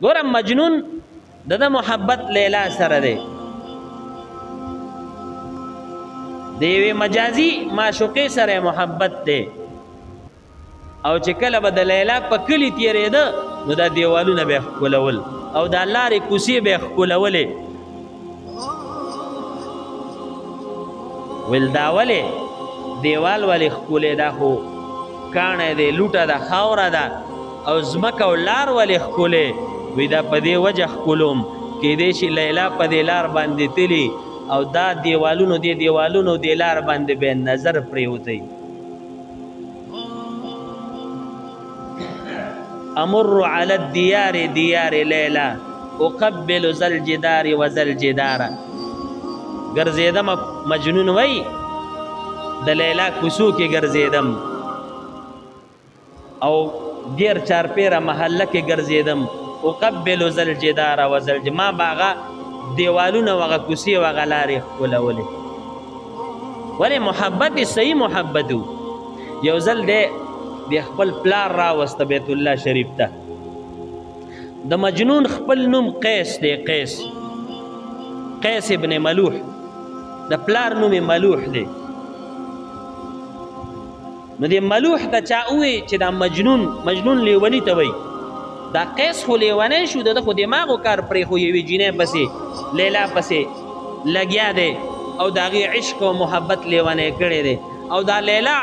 ګوره مجنون د محبت لیلا سره دی د یوې مجازي معشوقې سره محبت دی او چې کله به د لیلا په کلي تېرېده نو دا دیوالونه به یې ښکلول او دا لارې کوڅې به یې ښکلولې ویل دا ولې دیوال ولې ښکلې دا خو کاڼی دی لوټه ده خاوره ده او ځمکه او لار ولې ښکلې وی دا په دې وجه ښکلوم کیدای شي لیلا په دې لار باندې تلي او دا دیوالونو دې لار باندې به نظر پرېوتی امر على الديار ديار ليلى اقبل ذا الجدار وذا الجدار ګرځېدم مجنون وی د لیلا کوڅو کې ګرځېدم او ډېر چارپیره محله کې ګرځېدم اقبل ذا الجدار وذا الجدار ما به هغه دیوالونه وغه کوڅې وغه لارې ښکلولې ولې محبت یې صحیح محبت و یو ځل دی د خپل پلار راوسته بیت الله شریف ته د مجنون خپل نوم قیس دی قیس ابن ملوح د پلار نوم ملوح دی نو د ملوح ته چا ووی چې دا مجنون لیوني ته وی دا قیس خو لیونی شو د خو دماغو کار پرېښو یوې جینۍ پسې لیلا پسې لګیا دی او د هغې عشق او محبت لیونی کړی دی او دا لیلا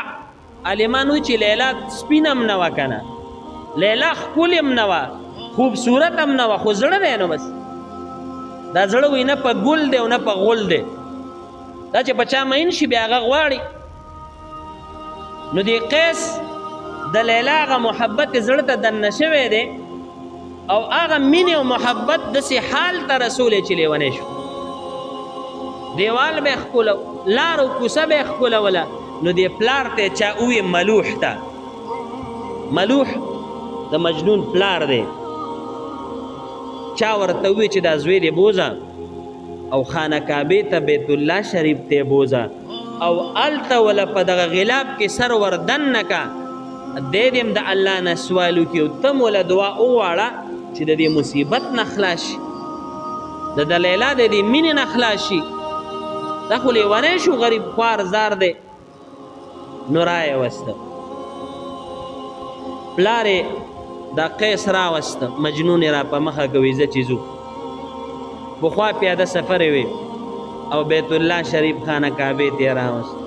عالمان وی چې لیلا سپین هم نه وه که نه لیلا ښکلې هم نه وه خوبصورت هم نه وه خو زړه دی نو بس دا زړه وی نه په ګل دی او نه په غول دی دا چې په چا مین شي بیا هغه غواړي نو د قیس د لیلا هغه محبت زړه ته دننه شوی دی او هغه مینې او محبت داسې حال ته رسولی چې لیونی شو دیوال به یې ښکلو لار او کوڅه به یې ښکلوله نو د پلار ته چا ووی ملوح ته ملوح د مجنون پلار دی چا ورته ووی چې دا زوی دی بوزه او خانه کعبې ته بیت الله شریف ته بوزه او هلته وله په دغه غلاب کې سر وردننه که دی دې هم د الله نه سوال وکړي او ته م وله دعا وغواړه چې د دې مصیبت نه خلاص شي د لیلا د دې مینې نه خلاص شي دا خو لیونی شو غریب خوار زار دی نو رایې وسته پلار یې دا قیس راوسته مجنون یې را په مخه کوي زه چې ځو پخوا پیاده سفر وي او بیت الله شریف خانه کعبې ته یې راوسته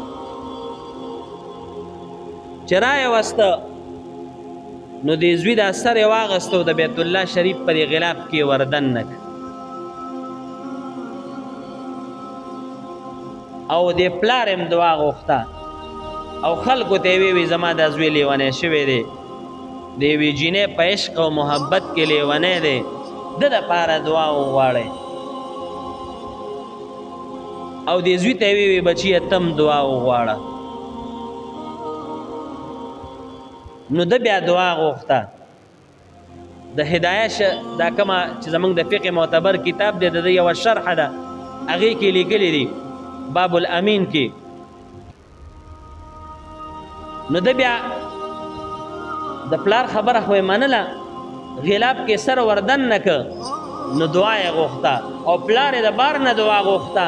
چې رایې وسته نو د زوی دا سر یې واغسته او د بیت الله شریف په دې غلاف کې وردننه کړه او د پلار هم دعا غوښته او خلکو ته یې وی زما دا زوی لیونی شوی دی د یوې جینۍ په عشق او محبت کې لیونی دی ده دپاره دعا وغواړئ او دې زوی ته یې وی بچیه تم دعا وغواړه نو ده بیا دعا غوښته د هدایه دا کومه چې زموږ د فقه معتبر کتاب دی د ده یوه شرحه ده هغې کې لیکلي دي باب الامین کې نو ده بیا د پلار خبره خو یې منله غلاب کې سر وردننه که نو دعا یې غوښته او پلار یې د بار نه دعا غوښته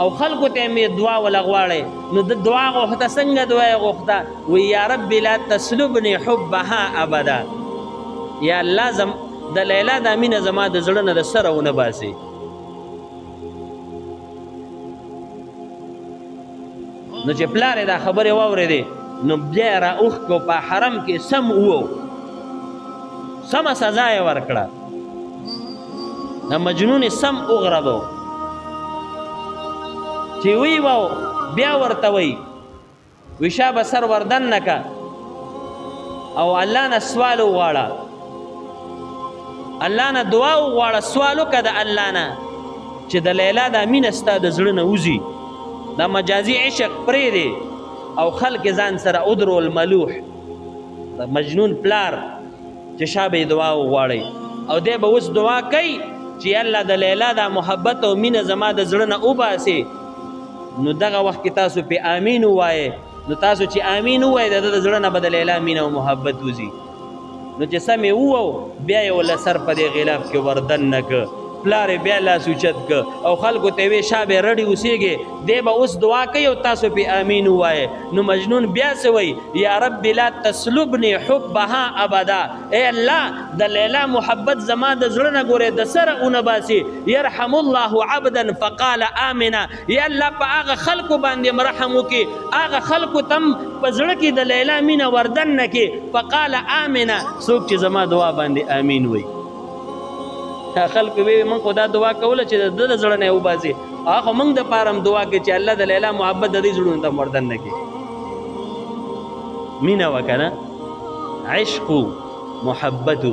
او خلکو ته مې دعا وله غواړئ نو د دعا غوښته څنګه دعا یې غوښته وی یا رب لا تسلبني حبها ابدا یا الله د لیلا دا مینه زما د زړه نه د سره ونه باسي نو چې پلار یې دا خبرې واورېدې نو بیا یې راوښکو په حرم کې سم وو سمه سزا یې ورکړه د مجنون یې سم وغربو چې وی وو بیا ورته وی وی شابه سر وردننه که او الله نه سوال وغواړه الله نه دعا وغواړه سوال وکړه د الله نه چې د لیلا دا مینه ستا د زړه نه وځي دا مجازي عشق پرېږدې او خلک ځان سره ادرول ملوح د مجنون پلار چې شابه یې دعا وغواړئ او دی به اوس دعا کوي چې الله د لیلا دا محبت او مینه زما د زړه نه وباسي نو دغه وخت کې تاسو پې آمین ووایئ نو تاسو چې آمین ووایئ د ده د زړه نه به د لیلا مینه او محبت وځي نو چې سمې ووو بیا یې له سر په دې غلاف کې وردن نه که پلار یې بیا لاس اوچت که او خلکو ته وې شا به رډې اوسېږې دی به اوس دعا کوي او تاسو پې امین ووایې نو مجنون بیا څه وایي یا رب لا تسلبني حبها ابدا ای الله د لیلا محبت زما د زړه نه ګورې د سره اونه باسي یرحم الله عبدا فقال آمنا یا الله په هغه خلکو باندې رحم وکړي هغه خلکو تم په زړه کې د لیلا مینه وردن نه کړي فقال آمنا څوک چې زما دعا باندې امین وایي خلق وی من خو دا دعا کوله چې د زړه نه وباسي هغه موږ د پاره دعا کوي چې الله د لیلا محبت د دې زړونو ته مردن نه کړي مینا وکنه عشق محبت